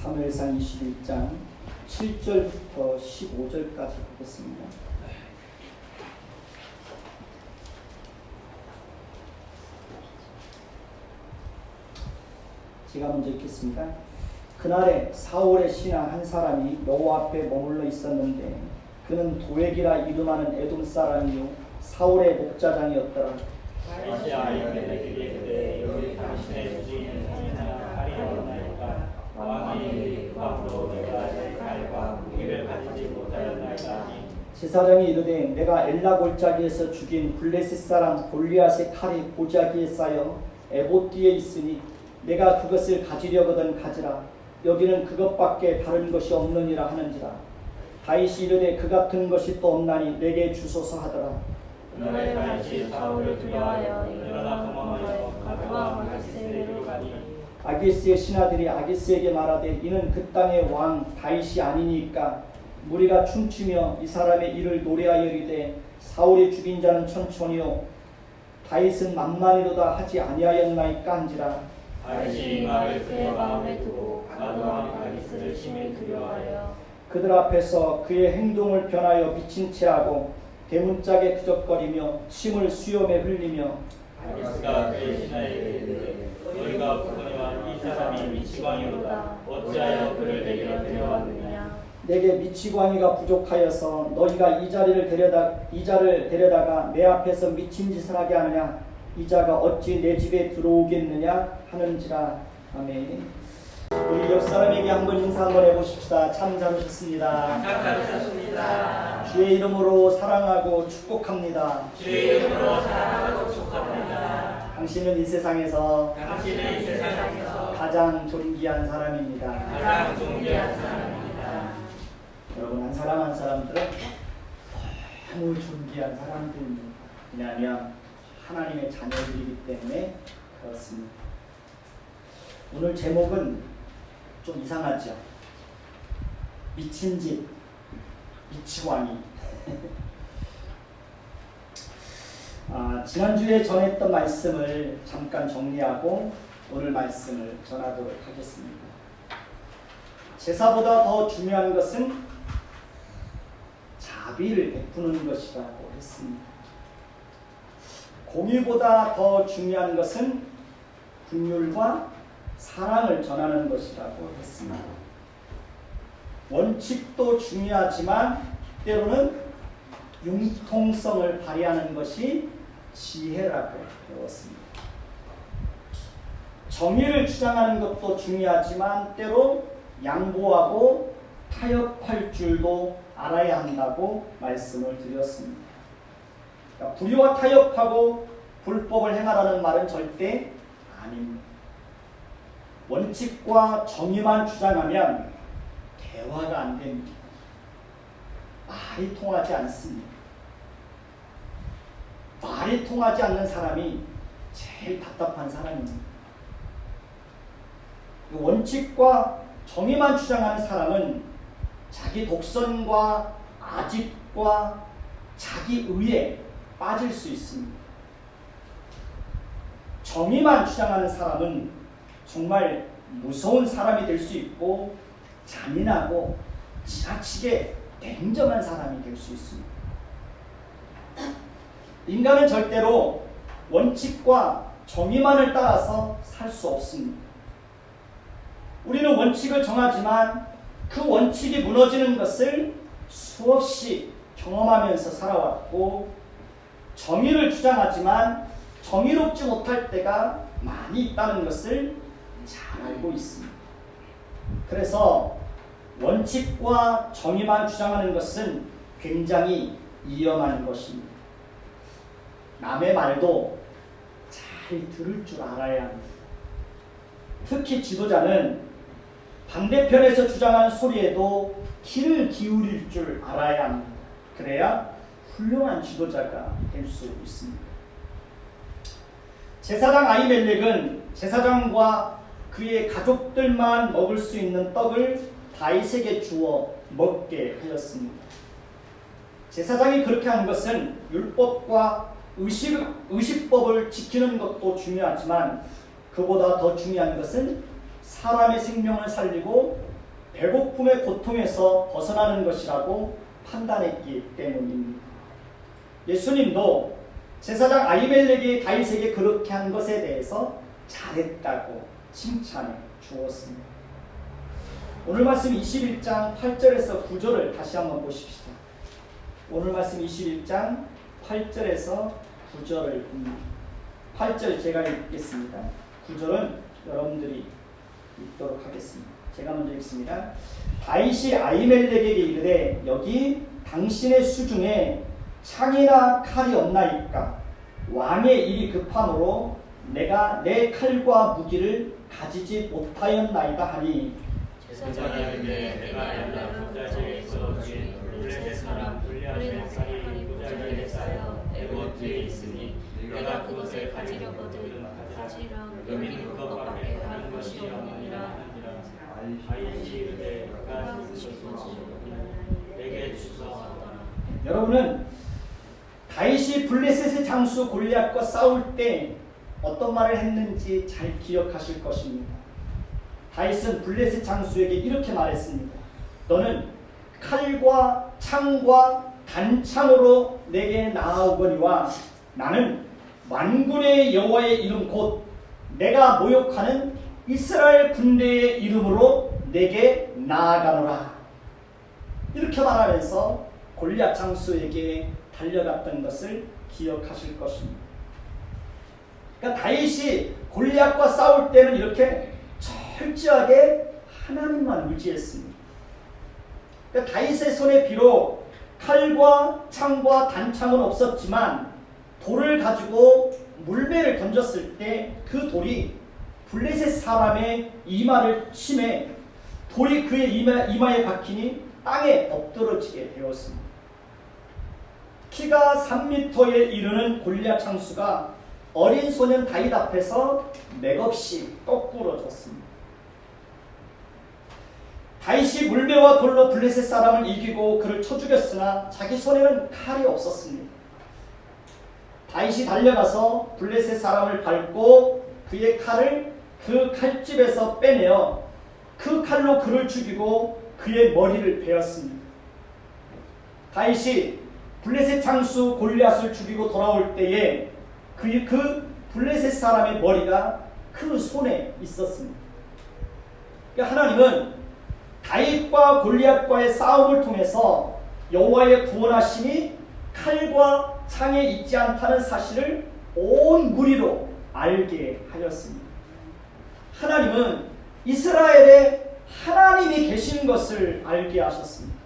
사무엘상 21장 7절부터 15절까지 보겠습니다. 제가 먼저 읽겠습니다. 그날에 사울의 신하 한 사람이 여호와 앞에 머물러 있었는데 그는 도액이라 이름하는 에돔 사람이요 사울의 목자장이었더라. 다윗이 아히멜렉에게 이르되 여기 당신의 주지는 행하나 가리하옵나이까 왕이 그 앞으로 내가 내 칼과 무기를 가지지 못하였나이다. 제사장이 이르되 내가 엘라 골짜기에서 죽인 블레셋 사람 골리앗의 칼이 보자기에 쌓여 에봇 뒤에 있으니 내가 그것을 가지려거든 가지라. 여기는 그것밖에 다른 것이 없느니라 하는지라. 다윗이 이르되 그 같은 것이 또 없나니 내게 주소서 하더라. 그날에 다윗이 사울을 두려워하여 일어나 도망하여 가드와 아기스에게로 가니 아기스의 신하들이 아기스에게 말하되 이는 그 땅의 왕 다윗이 아니니까 무리가 춤추며 이 사람의 일을 노래하여 이르되 사울이 죽인 자는 천천히요 다윗은 만만히로다 하지 아니하였나이까 한지라. 다윗이 이 말을 그의 마음에 두고 가드와 아기스를 심히 두려워하여 그들 앞에서 그의 행동을 변하여 미친 채하고 대문짝에 그적거리며 침을 수염에 흘리며 아기스가 그의 신하에게 이르되 너희가 보거니와 이 사람이 미치광이로다. 어찌하여 그를 내게로 데려왔느냐. 내게 미치광이가 부족하여서 너희가 이 자를 데려다가 내 앞에서 미친 짓을 하게 하느냐. 이 자가 어찌 내 집에 들어오겠느냐 하는지라. 아멘. 우리 옆 사람에게 한번 인사 한번 해보십시다. 참 잘 오셨습니다. 참 잘 오셨습니다. 주의 이름으로 사랑하고 축복합니다. 주의 이름으로 사랑하고 축복합니다. 당신은 이 세상에서 당신은 이 세상에서 가장 존귀한 사람입니다. 가장 존귀한 사람입니다. 여러분 한 사람 한 사람들은 너무 존귀한 사람들입니다. 왜냐하면 하나님의 자녀들이기 때문에 그렇습니다. 오늘 제목은 좀 이상하죠. 미친 집, 미치광이. 지난주에 전했던 말씀을 잠깐 정리하고 오늘 말씀을 전하도록 하겠습니다. 제사보다 더 중요한 것은 자비를 베푸는 것이라고 했습니다. 공의보다 더 중요한 것은 긍휼과 사랑을 전하는 것이라고 했습니다. 원칙도 중요하지만 때로는 융통성을 발휘하는 것이 지혜라고 배웠습니다. 정의를 주장하는 것도 중요하지만 때로 양보하고 타협할 줄도 알아야 한다고 말씀을 드렸습니다. 그러니까 불의와 타협하고 불법을 행하라는 말은 절대 아닙니다. 원칙과 정의만 주장하면 대화가 안 됩니다. 말이 통하지 않습니다. 말이 통하지 않는 사람이 제일 답답한 사람입니다. 원칙과 정의만 주장하는 사람은 자기 독선과 아집과 자기 의에 빠질 수 있습니다. 정의만 주장하는 사람은 정말 무서운 사람이 될 수 있고 잔인하고 지나치게 냉정한 사람이 될 수 있습니다. 인간은 절대로 원칙과 정의만을 따라서 살 수 없습니다. 우리는 원칙을 정하지만 그 원칙이 무너지는 것을 수없이 경험하면서 살아왔고 정의를 주장하지만 정의롭지 못할 때가 많이 있다는 것을 잘 알고 있습니다. 그래서 원칙과 정의만 주장하는 것은 굉장히 위험한 것입니다. 남의 말도 잘 들을 줄 알아야 합니다. 특히 지도자는 반대편에서 주장하는 소리에도 귀를 기울일 줄 알아야 합니다. 그래야 훌륭한 지도자가 될 수 있습니다. 제사장 아히멜렉은 제사장과 그의 가족들만 먹을 수 있는 떡을 다윗에게 주어 먹게 하였습니다. 제사장이 그렇게 한 것은 율법과 의식법을 지키는 것도 중요하지만 그보다 더 중요한 것은 사람의 생명을 살리고 배고픔의 고통에서 벗어나는 것이라고 판단했기 때문입니다. 예수님도 제사장 아히멜렉이 다윗에게 그렇게 한 것에 대해서 잘했다고 칭찬해 주었습니다. 오늘 말씀 21장 8절에서 9절을 다시 한번 보십시다. 오늘 말씀 21장 8절에서 9절을 봅니다. 8절 제가 읽겠습니다. 9절은 여러분들이 읽도록 하겠습니다. 제가 먼저 읽습니다. 다윗이 아히멜렉에게 이르되 여기 당신의 수중에 창이나 칼이 없나이까? 왕의 일이 급함으로 내가 내 칼과 무기를 가지지 못하였나이다 하니 제사장에게 내가 엘라 골짜기에서 주인 블레셋 사람 골리앗의 칼이 골짜기에 쌓여 에봇 뒤에 있으니 내가 그것을 가지려거든 가지라 여기는 그것밖에 하는 것이 없느니라. 다윗이 이르되 내가 주소서 내게 주소서. 여러분은 다윗이 블레셋의 장수 골리앗과 싸울 때 어떤 말을 했는지 잘 기억하실 것입니다. 다윗은 블레셋 장수에게 이렇게 말했습니다. 너는 칼과 창과 단창으로 내게 나아오거니와 나는 만군의 여호와의 이름 곧 내가 모욕하는 이스라엘 군대의 이름으로 내게 나아가노라. 이렇게 말하면서 골리앗 장수에게 달려갔던 것을 기억하실 것입니다. 그러니까 다윗이 골리앗과 싸울 때는 이렇게 철저하게 하나님만 의지했습니다. 그러니까 다윗의 손에 비록 칼과 창과 단창은 없었지만 돌을 가지고 물매를 던졌을 때 그 돌이 블레셋 사람의 이마를 침해 돌이 그의 이마에 박히니 땅에 엎드러지게 되었습니다. 키가 3m에 이르는 골리앗 장수가 어린 소년 다윗 앞에서 맥없이 거꾸러졌습니다. 다윗이 물매와 돌로 블레셋 사람을 이기고 그를 쳐 죽였으나 자기 손에는 칼이 없었습니다. 다윗이 달려가서 블레셋 사람을 밟고 그의 칼을 그 칼집에서 빼내어 그 칼로 그를 죽이고 그의 머리를 베었습니다. 다윗이 블레셋 장수 골리앗을 죽이고 돌아올 때에 그 블레셋 사람의 머리가 그 손에 있었습니다. 그러니까 하나님은 다윗과 골리앗과의 싸움을 통해서 여호와의 구원하심이 칼과 창에 있지 않다는 사실을 온 무리로 알게 하였습니다. 하나님은 이스라엘에 하나님이 계신 것을 알게 하셨습니다.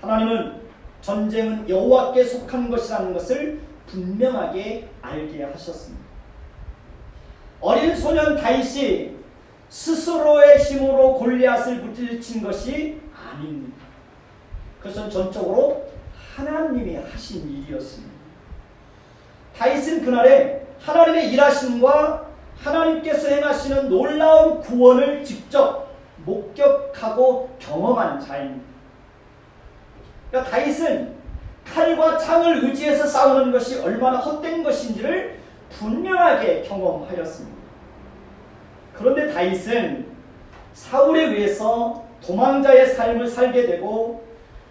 하나님은 전쟁은 여호와께 속한 것이라는 것을 분명하게 알게 하셨습니다. 어린 소년 다윗이 스스로의 힘으로 골리앗을 물리친 것이 아닙니다. 그것은 전적으로 하나님이 하신 일이었습니다. 다윗은 그날에 하나님의 일하심과 하나님께서 행하시는 놀라운 구원을 직접 목격하고 경험한 자입니다. 그러니까 다윗은 칼과 창을 의지해서 싸우는 것이 얼마나 헛된 것인지를 분명하게 경험하였습니다. 그런데 다윗은 사울에 의해서 도망자의 삶을 살게 되고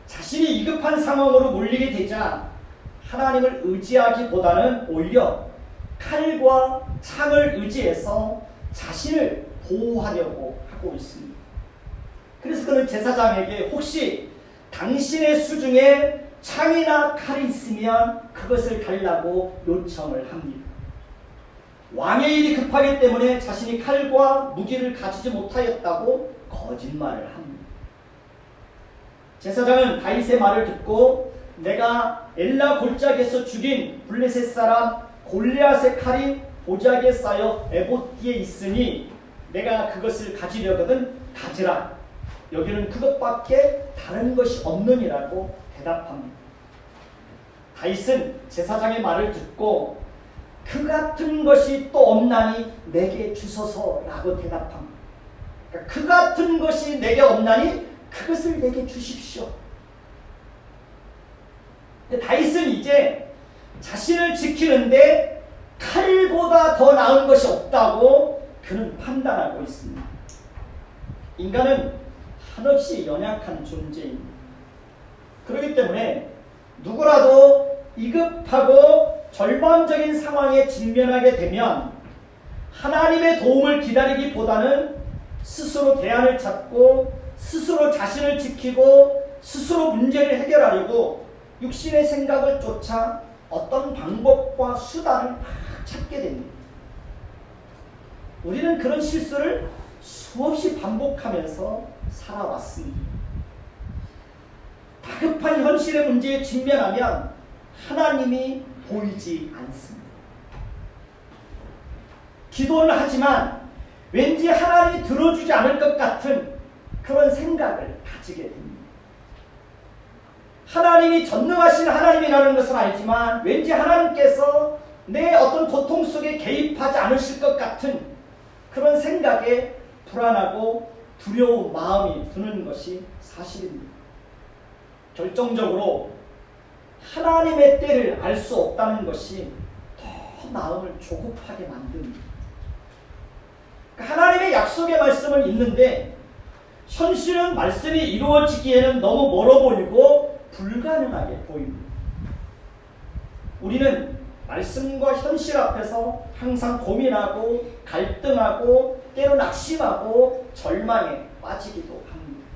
자신이 위급한 상황으로 몰리게 되자 하나님을 의지하기보다는 오히려 칼과 창을 의지해서 자신을 보호하려고 하고 있습니다. 그래서 그는 제사장에게 혹시 당신의 수중에 창이나 칼이 있으면 그것을 달라고 요청을 합니다. 왕의 일이 급하기 때문에 자신이 칼과 무기를 가지지 못하였다고 거짓말을 합니다. 제사장은 다윗의 말을 듣고 내가 엘라 골짜기에서 죽인 블레셋 사람 골리앗의 칼이 보자기에 쌓여 에봇 뒤에 있으니 내가 그것을 가지려거든 가지라. 여기는 그것밖에 다른 것이 없느니라고 대답합니다. 다윗은 제사장의 말을 듣고 그 같은 것이 또 없나니 내게 주소서라고 대답합니다. 그러니까 그 같은 것이 내게 없나니 그것을 내게 주십시오. 근데 다윗은 이제 자신을 지키는데 칼보다 더 나은 것이 없다고 그는 판단하고 있습니다. 인간은 한없이 연약한 존재입니다. 그렇기 때문에 누구라도 위급하고 절망적인 상황에 직면하게 되면 하나님의 도움을 기다리기보다는 스스로 대안을 찾고 스스로 자신을 지키고 스스로 문제를 해결하려고 육신의 생각을 쫓아 어떤 방법과 수단을 막 찾게 됩니다. 우리는 그런 실수를 수없이 반복하면서 살아왔습니다. 다급한 현실의 문제에 직면하면 하나님이 보이지 않습니다. 기도를 하지만 왠지 하나님이 들어주지 않을 것 같은 그런 생각을 가지게 됩니다. 하나님이 전능하신 하나님이라는 것을 알지만 왠지 하나님께서 내 어떤 고통 속에 개입하지 않으실 것 같은 그런 생각에 불안하고 두려운 마음이 드는 것이 사실입니다. 결정적으로 하나님의 때를 알 수 없다는 것이 더 마음을 조급하게 만듭니다. 하나님의 약속의 말씀을 읽는데 현실은 말씀이 이루어지기에는 너무 멀어 보이고 불가능하게 보입니다. 우리는 말씀과 현실 앞에서 항상 고민하고 갈등하고 때로 낙심하고 절망에 빠지기도 합니다.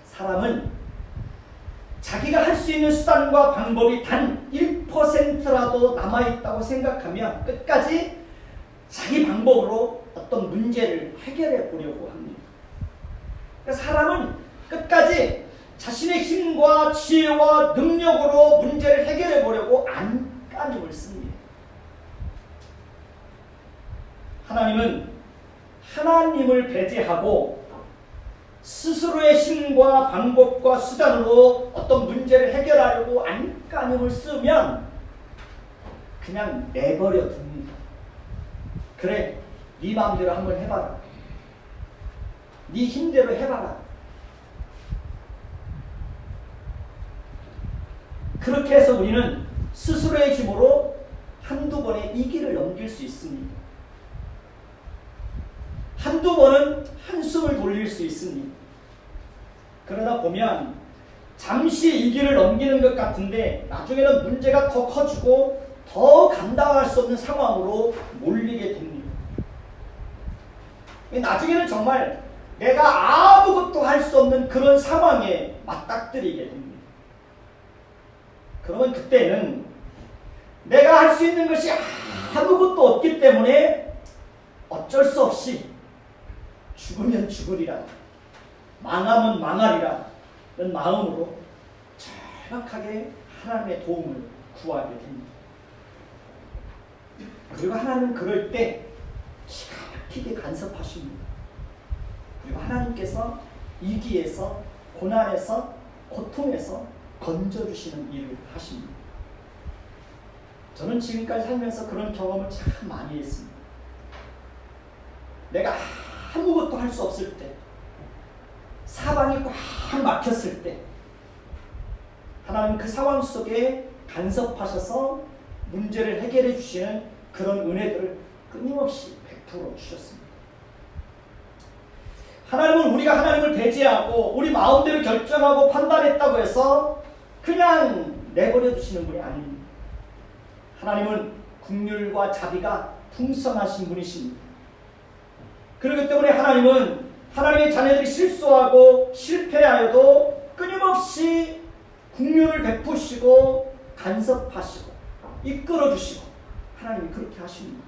사람은 자기가 할 수 있는 수단과 방법이 단 1%라도 남아있다고 생각하면 끝까지 자기 방법으로 어떤 문제를 해결해 보려고 합니다. 그러니까 사람은 끝까지 자신의 힘과 지혜와 능력으로 문제를 해결해 보려고 안간힘을 씁니다. 하나님은 하나님을 배제하고 스스로의 힘과 방법과 수단으로 어떤 문제를 해결하려고 안간힘을 쓰면 그냥 내버려 둡니다. 그래, 네 마음대로 한번 해봐라. 네 힘대로 해봐라. 그렇게 해서 우리는 스스로의 힘으로 한두 번의 위기를 넘길 수 있습니다. 한두 번은 한숨을 돌릴 수 있습니다. 그러다 보면 잠시 위기를 넘기는 것 같은데 나중에는 문제가 더 커지고 더 감당할 수 없는 상황으로 몰리게 됩니다. 나중에는 정말 내가 아무것도 할 수 없는 그런 상황에 맞닥뜨리게 됩니다. 그러면 그때는 내가 할 수 있는 것이 아무것도 없기 때문에 어쩔 수 없이 죽으면 죽으리라, 망하면 망하리라 는 마음으로 정확하게 하나님의 도움을 구하게 됩니다. 그리고 하나님은 그럴 때 기가 막히게 간섭하십니다. 그리고 하나님께서 위기에서, 고난에서, 고통에서 건져주시는 일을 하십니다. 저는 지금까지 살면서 그런 경험을 참 많이 했습니다. 내가 아무것도 할 수 없을 때, 사방이 꽉 막혔을 때 하나님 그 상황 속에 간섭하셔서 문제를 해결해 주시는 그런 은혜들을 끊임없이 베풀어 주셨습니다. 하나님은 우리가 하나님을 배제하고 우리 마음대로 결정하고 판단했다고 해서 그냥 내버려 두시는 분이 아닙니다. 하나님은 긍휼과 자비가 풍성하신 분이십니다. 그렇기 때문에 하나님은 하나님의 자녀들이 실수하고 실패하여도 끊임없이 긍휼을 베푸시고 간섭하시고 이끌어주시고 하나님이 그렇게 하십니다.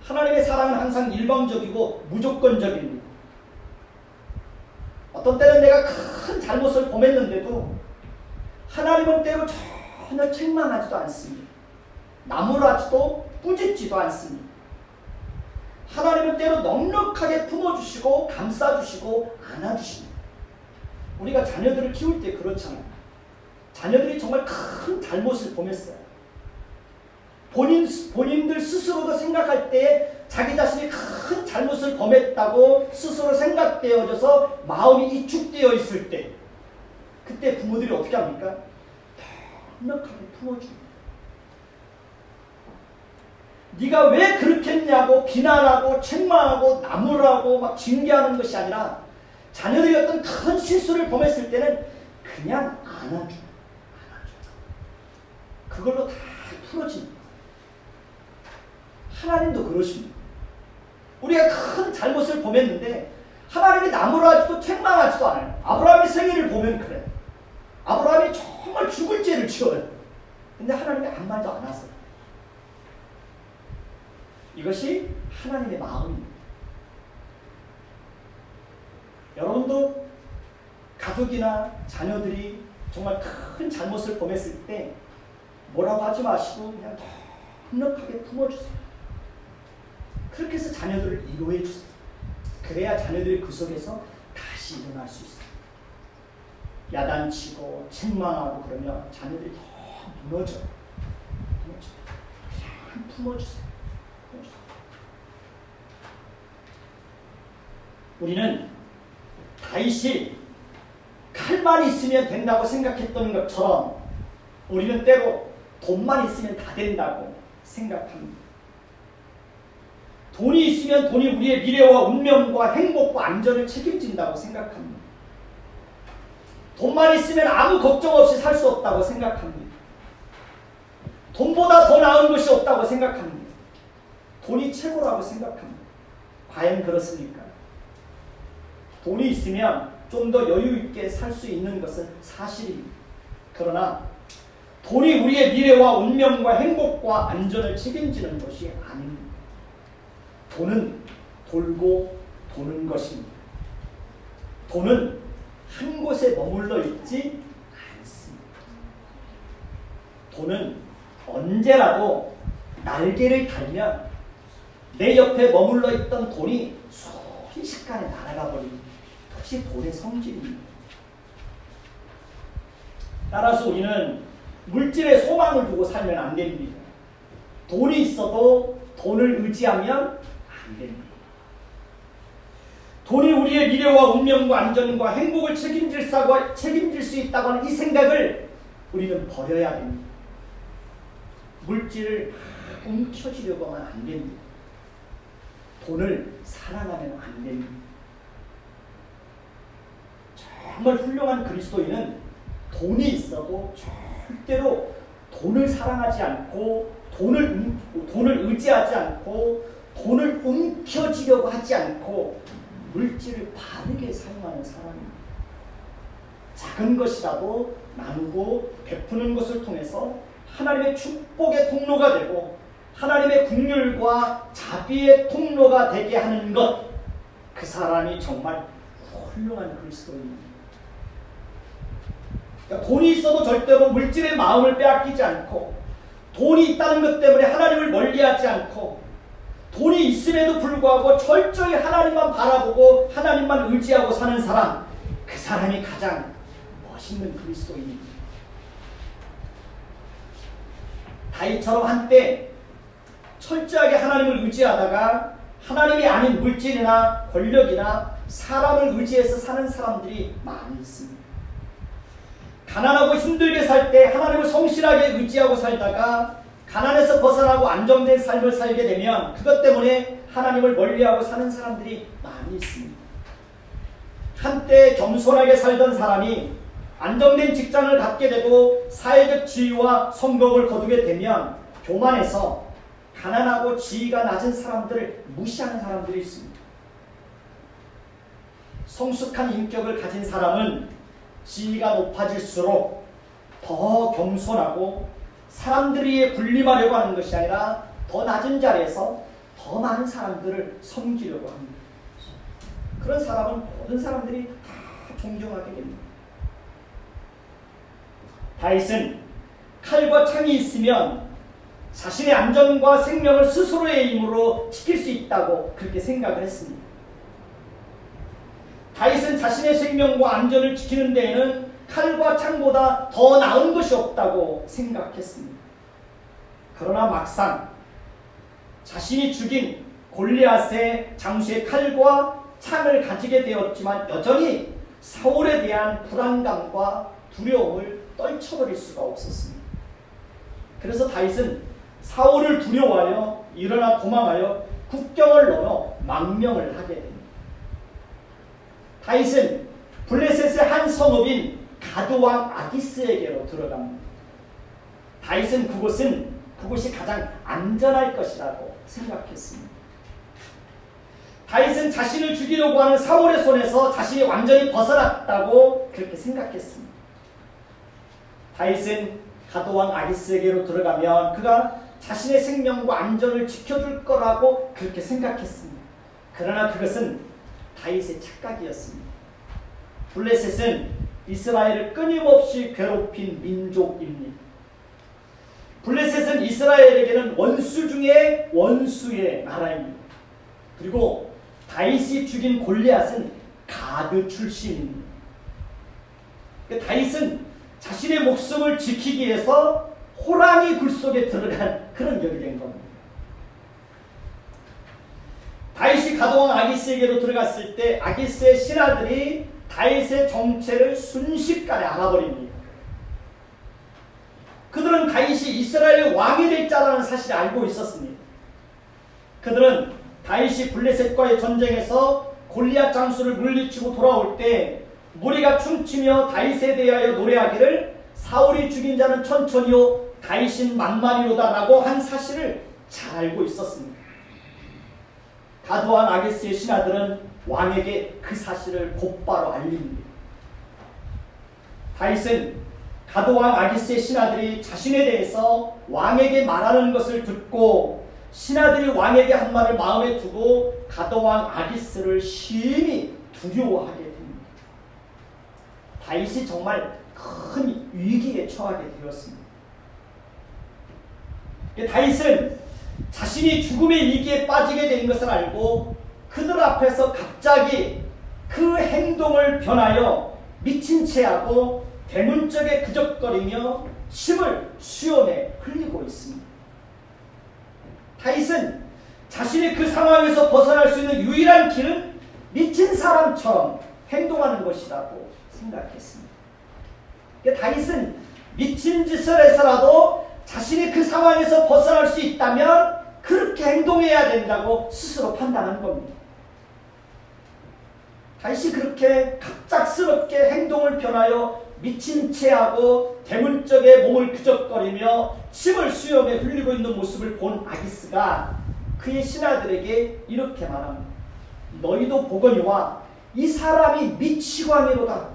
하나님의 사랑은 항상 일방적이고 무조건적입니다. 어떤 때는 내가 큰 잘못을 범했는데도 하나님은 때로 전혀 책망하지도 않습니다. 나무라지도 꾸짖지도 않습니다. 하나님은 때로 넉넉하게 품어주시고 감싸주시고 안아주십니다. 우리가 자녀들을 키울 때 그렇잖아요. 자녀들이 정말 큰 잘못을 범했어요. 본인들 스스로도 생각할 때 자기 자신이 큰 잘못을 범했다고 스스로 생각되어져서 마음이 이축되어 있을 때 그때 부모들이 어떻게 합니까? 넉넉하게 품어줍니다. 네가 왜 그렇게 했냐고 비난하고 책망하고 나무라고 막 징계하는 것이 아니라 자녀들이 어떤 큰 실수를 범했을 때는 그냥 안아줘. 그걸로 다 풀어집니다. 하나님도 그러십니다. 우리가 큰 잘못을 범했는데 하나님이 나무라 하지도 책망하지도 않아요. 아브라함의 생애를 보면 그래요. 아브라함이 정말 죽을 죄를 지어요. 근데 하나님이 아무 말도 안 하세요. 이것이 하나님의 마음입니다. 여러분도 가족이나 자녀들이 정말 큰 잘못을 범했을 때 뭐라고 하지 마시고 그냥 넉넉하게 품어주세요. 그렇게 해서 자녀들을 위로해 주세요. 그래야 자녀들이 그 속에서 다시 일어날 수 있어요. 야단치고 책망하고 그러면 자녀들이 더 무너져요. 그냥 품어주세요. 우리는 다윗이 칼만 있으면 된다고 생각했던 것처럼 우리는 때로 돈만 있으면 다 된다고 생각합니다. 돈이 있으면 돈이 우리의 미래와 운명과 행복과 안전을 책임진다고 생각합니다. 돈만 있으면 아무 걱정 없이 살 수 없다고 생각합니다. 돈보다 더 나은 것이 없다고 생각합니다. 돈이 최고라고 생각합니다. 과연 그렇습니까? 돈이 있으면 좀 더 여유 있게 살 수 있는 것은 사실입니다. 그러나 돈이 우리의 미래와 운명과 행복과 안전을 책임지는 것이 아닙니다. 돈은 돌고 도는 것입니다. 돈은 한 곳에 머물러 있지 않습니다. 돈은 언제라도 날개를 달면 내 옆에 머물러 있던 돈이 순식간에 날아가 버립니다. 그것이 돈의 성질입니다. 따라서 우리는 물질에 소망을 두고 살면 안 됩니다. 돈이 있어도 돈을 의지하면 안 됩니다. 돈이 우리의 미래와 운명과 안전과 행복을 책임질 수 있다고 하는 이 생각을 우리는 버려야 됩니다. 물질을 움켜쥐려고 하면 안 됩니다. 돈을 사랑하면 안 됩니다. 정말 훌륭한 그리스도인은 돈이 있어도 절대로 돈을 사랑하지 않고 돈을 의지하지 않고 돈을 움켜쥐려고 하지 않고 물질을 바르게 사용하는 사람입니다. 작은 것이라도 나누고 베푸는 것을 통해서 하나님의 축복의 통로가 되고 하나님의 긍휼과 자비의 통로가 되게 하는 것, 그 사람이 정말 훌륭한 그리스도인입니다. 그러니까 돈이 있어도 절대로 물질의 마음을 빼앗기지 않고 돈이 있다는 것 때문에 하나님을 멀리하지 않고 돈이 있음에도 불구하고 철저히 하나님만 바라보고 하나님만 의지하고 사는 사람, 그 사람이 가장 멋있는 그리스도인입니다. 다윗처럼 한때 철저하게 하나님을 의지하다가 하나님이 아닌 물질이나 권력이나 사람을 의지해서 사는 사람들이 많이 있습니다. 가난하고 힘들게 살 때 하나님을 성실하게 의지하고 살다가 가난에서 벗어나고 안정된 삶을 살게 되면 그것 때문에 하나님을 멀리하고 사는 사람들이 많이 있습니다. 한때 겸손하게 살던 사람이 안정된 직장을 갖게 되고 사회적 지위와 성공을 거두게 되면 교만해서 가난하고 지위가 낮은 사람들을 무시하는 사람들이 있습니다. 성숙한 인격을 가진 사람은 지위가 높아질수록 더 겸손하고 사람들이 군림하려고 하는 것이 아니라 더 낮은 자리에서 더 많은 사람들을 섬기려고 합니다. 그런 사람은 모든 사람들이 다 존경하게 됩니다. 다윗은 칼과 창이 있으면 자신의 안전과 생명을 스스로의 힘으로 지킬 수 있다고 그렇게 생각을 했습니다. 다윗은 자신의 생명과 안전을 지키는 데에는 칼과 창보다 더 나은 것이 없다고 생각했습니다. 그러나 막상 자신이 죽인 골리앗의 장수의 칼과 창을 가지게 되었지만 여전히 사울에 대한 불안감과 두려움을 떨쳐버릴 수가 없었습니다. 그래서 다윗은 사울을 두려워하여 일어나 도망하여 국경을 넘어 망명을 하게 됩니다. 다윗은 블레셋의 한 성읍인 가드왕 아기스에게로 들어갑니다. 다윗은 그곳이 가장 안전할 것이라고 생각했습니다. 다윗은 자신을 죽이려고 하는 사울의 손에서 자신이 완전히 벗어났다고 그렇게 생각했습니다. 다윗은 가드왕 아기스에게로 들어가면 그가 자신의 생명과 안전을 지켜줄 거라고 그렇게 생각했습니다. 그러나 그것은 다윗의 착각이었습니다. 블레셋은 이스라엘을 끊임없이 괴롭힌 민족입니다. 블레셋은 이스라엘에게는 원수 중에 원수의 나라입니다. 그리고 다윗이 죽인 골리앗은 가드 출신입니다. 다윗은 자신의 목숨을 지키기 위해서 호랑이 굴 속에 들어간 그런 격이 된 겁니다. 다윗이 가드왕 아기스에게로 들어갔을 때 아기스의 신하들이 다윗의 정체를 순식간에 알아버립니다. 그들은 다윗이 이스라엘의 왕이 될 자라는 사실을 알고 있었습니다. 그들은 다윗이 블레셋과의 전쟁에서 골리앗 장수를 물리치고 돌아올 때 무리가 춤추며 다윗에 대하여 노래하기를 사울이 죽인 자는 천천히요 다윗은 만만히로다 라고 한 사실을 잘 알고 있었습니다. 가드왕 아기스의 신하들은 왕에게 그 사실을 곧바로 알립니다. 다윗은 가드왕 아기스의 신하들이 자신에 대해서 왕에게 말하는 것을 듣고 신하들이 왕에게 한 말을 마음에 두고 가드왕 아기스를 심히 두려워하게 됩니다. 다윗이 정말 큰 위기에 처하게 되었습니다. 다윗은 자신이 죽음의 위기에 빠지게 된 것을 알고 그들 앞에서 갑자기 그 행동을 변하여 미친 채하고 대문짝에 그적거리며 침을 수염에 흘리고 있습니다. 다윗은 자신이 그 상황에서 벗어날 수 있는 유일한 길은 미친 사람처럼 행동하는 것이라고 생각했습니다. 다윗은 미친 짓을 해서라도 자신이 그 상황에서 벗어날 수 있다면 그렇게 행동해야 된다고 스스로 판단한 겁니다. 다윗이 그렇게 갑작스럽게 행동을 변하여 미친 채하고 대문짝에 몸을 그적거리며 침을 수염에 흘리고 있는 모습을 본 아기스가 그의 신하들에게 이렇게 말합니다. 너희도 보거니와 이 사람이 미치광이로다.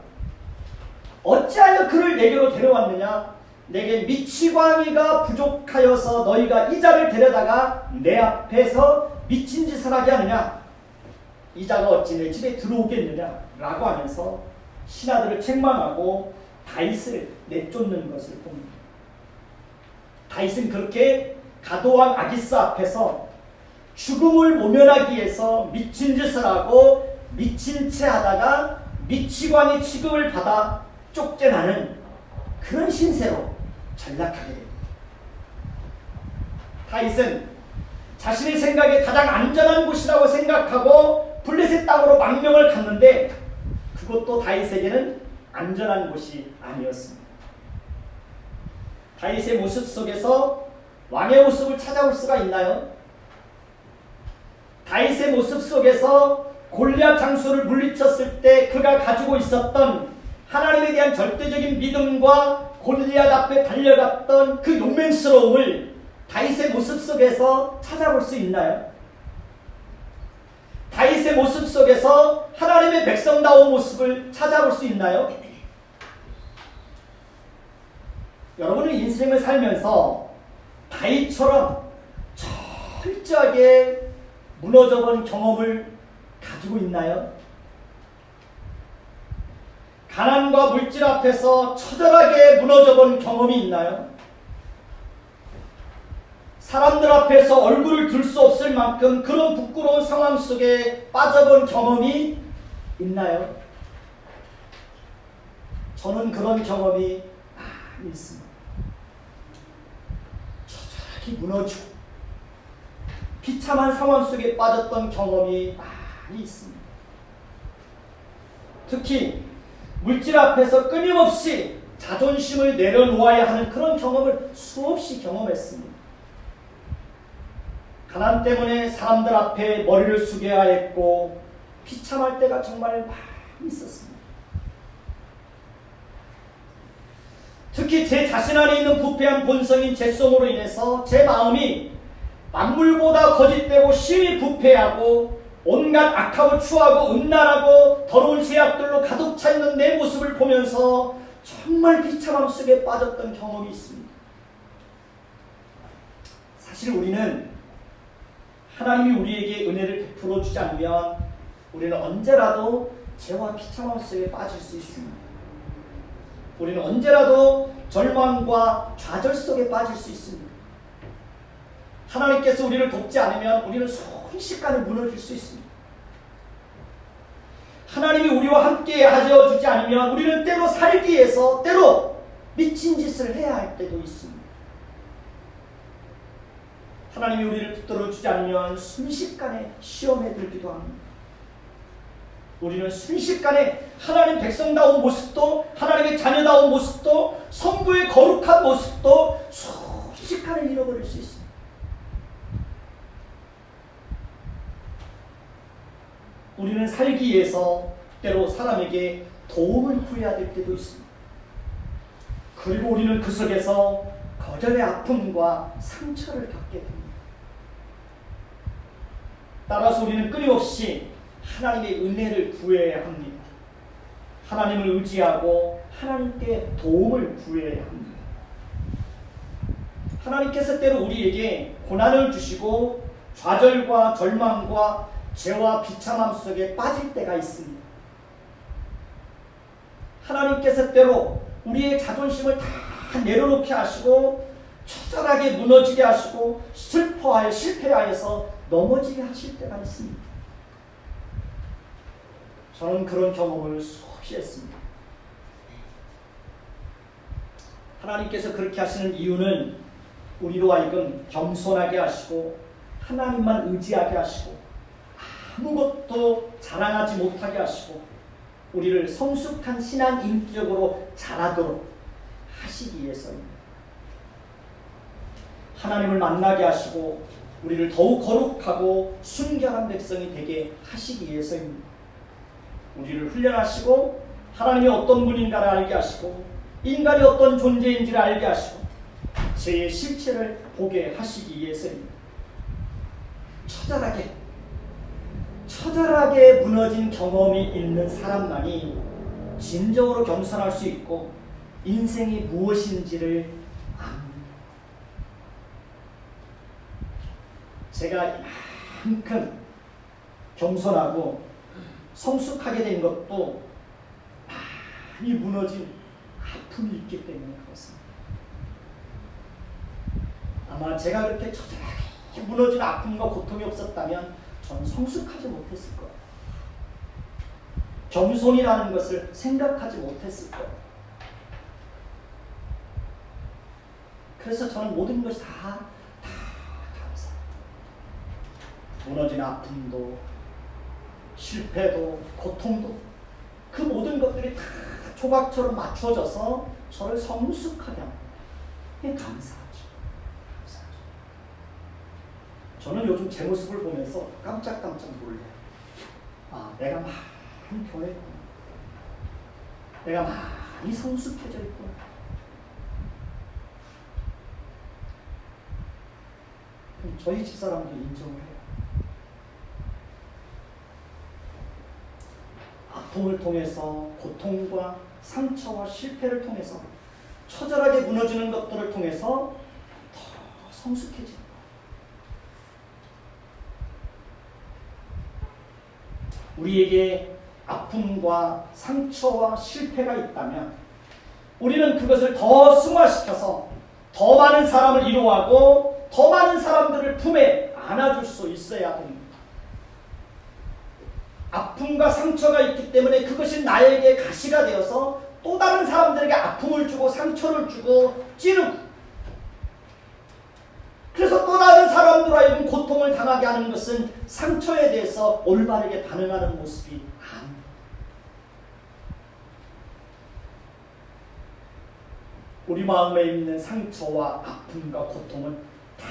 어찌하여 그를 내게로 데려왔느냐? 내게 미치광이가 부족하여서 너희가 이 자를 데려다가 내 앞에서 미친 짓을 하게 하느냐? 이 자가 어찌 내 집에 들어오겠느냐? 라고 하면서 신하들을 책망하고 다윗을 내쫓는 것을 봅니다. 다윗은 그렇게 가드왕 아기스 앞에서 죽음을 모면하기 위해서 미친 짓을 하고 미친 채 하다가 미치광이 취급을 받아 쫓겨나는 그런 신세로 전락하게 됩니다. 다윗은 자신의 생각에 가장 안전한 곳이라고 생각하고 블레셋 땅으로 망명을 갔는데 그것도 다윗에게는 안전한 곳이 아니었습니다. 다윗의 모습 속에서 왕의 모습을 찾아올 수가 있나요? 다윗의 모습 속에서 골리앗 장수를 물리쳤을 때 그가 가지고 있었던 하나님에 대한 절대적인 믿음과 골리앗 앞에 달려갔던 그 용맹스러움을 다윗의 모습 속에서 찾아볼 수 있나요? 다윗의 모습 속에서 하나님의 백성다운 모습을 찾아볼 수 있나요? 여러분은 인생을 살면서 다윗처럼 철저하게 무너져본 경험을 가지고 있나요? 가난과 물질 앞에서 처절하게 무너져본 경험이 있나요? 사람들 앞에서 얼굴을 들 수 없을 만큼 그런 부끄러운 상황 속에 빠져본 경험이 있나요? 저는 그런 경험이 많이 있습니다. 처절하게 무너지고 비참한 상황 속에 빠졌던 경험이 많이 있습니다. 특히 물질 앞에서 끊임없이 자존심을 내려놓아야 하는 그런 경험을 수없이 경험했습니다. 가난 때문에 사람들 앞에 머리를 숙여야 했고 비참할 때가 정말 많이 있었습니다. 특히 제 자신 안에 있는 부패한 본성인 제 속으로 인해서 제 마음이 만물보다 거짓되고 심히 부패하고 온갖 악하고 추하고 음란하고 더러운 죄악들로 가득 차 있는 내 모습을 보면서 정말 비참함 속에 빠졌던 경험이 있습니다. 사실 우리는 하나님이 우리에게 은혜를 베풀어 주지 않으면 우리는 언제라도 죄와 비참함 속에 빠질 수 있습니다. 우리는 언제라도 절망과 좌절 속에 빠질 수 있습니다. 하나님께서 우리를 돕지 않으면 우리는 순식간에 무너질 수 있습니다. 하나님이 우리와 함께 하여 주지 않으면 우리는 때로 살기 위해서 때로 미친 짓을 해야 할 때도 있습니다. 하나님이 우리를 붙들어 주지 않으면 순식간에 시험에 들기도 합니다. 우리는 순식간에 하나님 백성다운 모습도 하나님의 자녀다운 모습도 성부의 거룩한 모습도 순식간에 잃어버릴 수 있습니다. 우리는 살기 위해서 때로 사람에게 도움을 구해야 될 때도 있습니다. 그리고 우리는 그 속에서 거절의 아픔과 상처를 겪게 됩니다. 따라서 우리는 끊임없이 하나님의 은혜를 구해야 합니다. 하나님을 의지하고 하나님께 도움을 구해야 합니다. 하나님께서 때로 우리에게 고난을 주시고 좌절과 절망과 죄와 비참함 속에 빠질 때가 있습니다. 하나님께서 때로 우리의 자존심을 다 내려놓게 하시고 처절하게 무너지게 하시고 슬퍼하여 실패하여서 넘어지게 하실 때가 있습니다. 저는 그런 경험을 수없이 했습니다. 하나님께서 그렇게 하시는 이유는 우리로 하여금 겸손하게 하시고 하나님만 의지하게 하시고 아무것도 자랑하지 못하게 하시고 우리를 성숙한 신앙 인격으로 자라도록 하시기 위해서입니다. 하나님을 만나게 하시고 우리를 더욱 거룩하고 순결한 백성이 되게 하시기 위해서입니다. 우리를 훈련하시고 하나님이 어떤 분인가를 알게 하시고 인간이 어떤 존재인지를 알게 하시고 죄의 실체를 보게 하시기 위해서입니다. 처절하게 무너진 경험이 있는 사람만이 진정으로 겸손할 수 있고 인생이 무엇인지를 압니다. 제가 이만큼 겸손하고 성숙하게 된 것도 많이 무너진 아픔이 있기 때문에 그렇습니다. 아마 제가 그렇게 처절하게 무너진 아픔과 고통이 없었다면 전 성숙하지 못했을 거예요. 겸손이라는 것을 생각하지 못했을 거예요. 그래서 저는 모든 것이 다 감사해요. 무너진 아픔도 실패도 고통도 그 모든 것들이 다 조각처럼 맞춰져서 저를 성숙하게 합니다. 감사하죠. 저는 요즘 제 모습을 보면서 깜짝깜짝 놀라요. 내가 많이 변했구나. 내가 많이 성숙해져 있구나. 저희 집사람도 인정을 해요. 아픔을 통해서 고통과 상처와 실패를 통해서 처절하게 무너지는 것들을 통해서 더 성숙해집니다. 우리에게 아픔과 상처와 실패가 있다면 우리는 그것을 더 승화시켜서 더 많은 사람을 이루하고 더 많은 사람들을 품에 안아줄 수 있어야 합니다. 아픔과 상처가 있기 때문에 그것이 나에게 가시가 되어서 또 다른 사람들에게 아픔을 주고 상처를 주고 찌르고 그래서 또 다른 사람들 하여금 고통을 당하게 하는 것은 상처에 대해서 올바르게 반응하는 모습이 아닙니다. 우리 마음에 있는 상처와 아픔과 고통은 다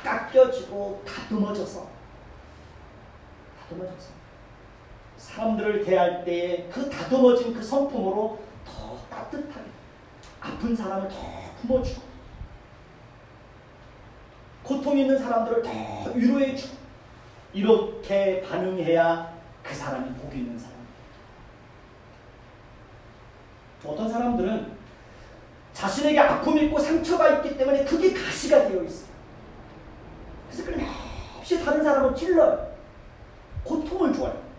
깎여지고 다듬어져서 사람들을 대할 때에 그 다듬어진 그 성품으로 더 따뜻하게 아픈 사람을 더 품어주고 고통 있는 사람들을 더 위로해주고 이렇게 반응해야 그 사람이 복 있는 사람이에요. 어떤 사람들은 자신에게 아픔이 있고 상처가 있기 때문에 그게 가시가 되어 있어요. 그래서 끊임없이 다른 사람을 찔러요. 고통을 줘요.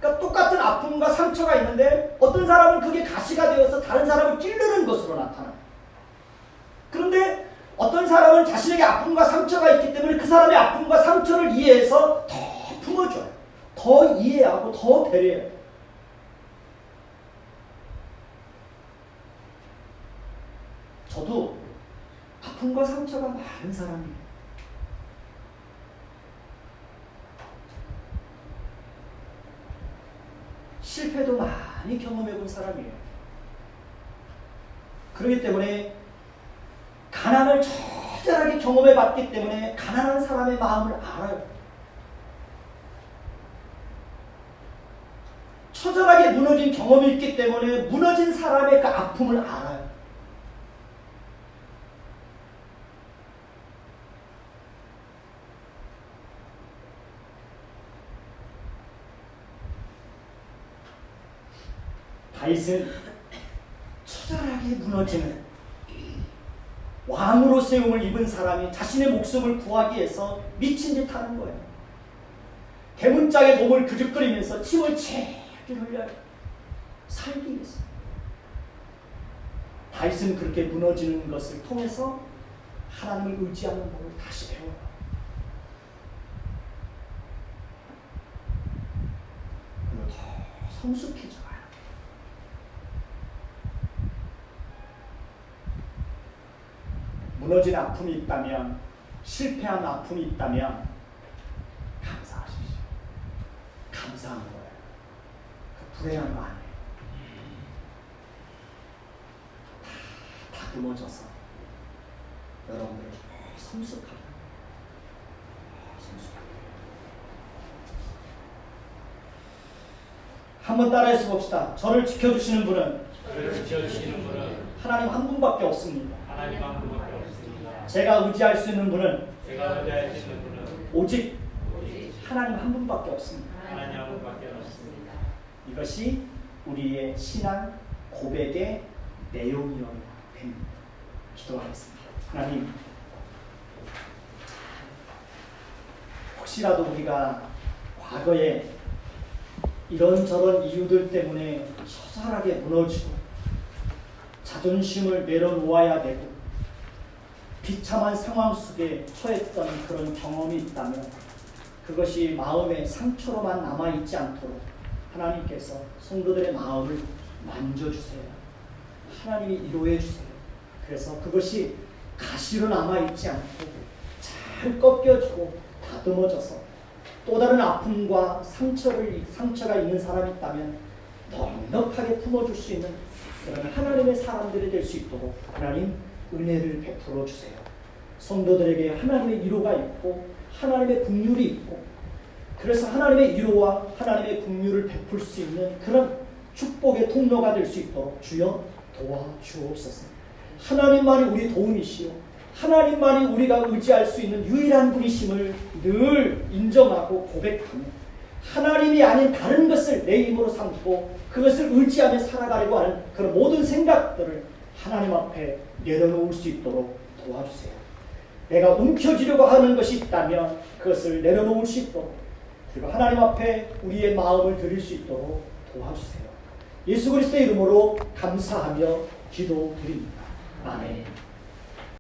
그러니까 똑같은 아픔과 상처가 있는데 어떤 사람은 그게 가시가 되어서 다른 사람을 찌르는 것으로 나타나요. 그런데 어떤 사람은 자신에게 아픔과 상처가 있기 때문에 그 사람의 아픔과 상처를 이해해서 더 품어줘요. 더 이해하고 더 배려해요. 저도 아픔과 상처가 많은 사람이에요. 실패도 많이 경험해본 사람이에요. 그렇기 때문에 가난을 처절하게 경험해봤기 때문에 가난한 사람의 마음을 알아요. 처절하게 무너진 경험이 있기 때문에 무너진 사람의 그 아픔을 알아요. 다윗은 처절하게 무너지는 왕으로 세움을 입은 사람이 자신의 목숨을 구하기 위해서 미친 듯 하는 거예요. 대문짝에 몸을 그죽거리면서 침을 채게 흘려요. 살기 위해서. 다윗은 그렇게 무너지는 것을 통해서 하나님을 의지하는 법을 다시 배워요. 그리고 더 성숙해져요. 무너진 아픔이 있다면, 실패한 아픔이 있다면 감사하십시오. 감사한 거예요. 그 불행한 거 아니에요. 다 다듬어져서 여러분들 성숙하게. 한번 따라해서 봅시다. 저를 지켜주시는 분은 하나님 한 분밖에 없습니다. 제가 의지할 수 있는 분은 오직 하나님 한 분밖에 없습니다. 이것이 우리의 신앙 고백의 내용이어야 됩니다. 기도하겠습니다. 하나님, 혹시라도 우리가 과거에 이런저런 이유들 때문에 처절하게 무너지고 자존심을 내려놓아야 되고 비참한 상황 속에 처했던 그런 경험이 있다면 그것이 마음의 상처로만 남아있지 않도록 하나님께서 성도들의 마음을 만져주세요. 하나님이 위로해 주세요. 그래서 그것이 가시로 남아있지 않고 잘 꺾여지고 다듬어져서 또 다른 아픔과 상처가 있는 사람이 있다면 넉넉하게 품어줄 수 있는 그런 하나님의 사람들이 될 수 있도록 하나님 은혜를 베풀어 주세요. 성도들에게 하나님의 위로가 있고 하나님의 긍휼이 있고 그래서 하나님의 위로와 하나님의 긍휼을 베풀 수 있는 그런 축복의 통로가 될 수 있도록 주여 도와주옵소서. 하나님만이 우리 도움이시오. 하나님만이 우리가 의지할 수 있는 유일한 분이심을 늘 인정하고 고백하며 하나님이 아닌 다른 것을 내 힘으로 삼고 그것을 의지하며 살아가려고 하는 그런 모든 생각들을 하나님 앞에 내려놓을 수 있도록 도와주세요. 내가 움켜쥐려고 하는 것이 있다면 그것을 내려놓을 수 있도록 그리고 하나님 앞에 우리의 마음을 드릴 수 있도록 도와주세요. 예수 그리스도의 이름으로 감사하며 기도드립니다. 아멘.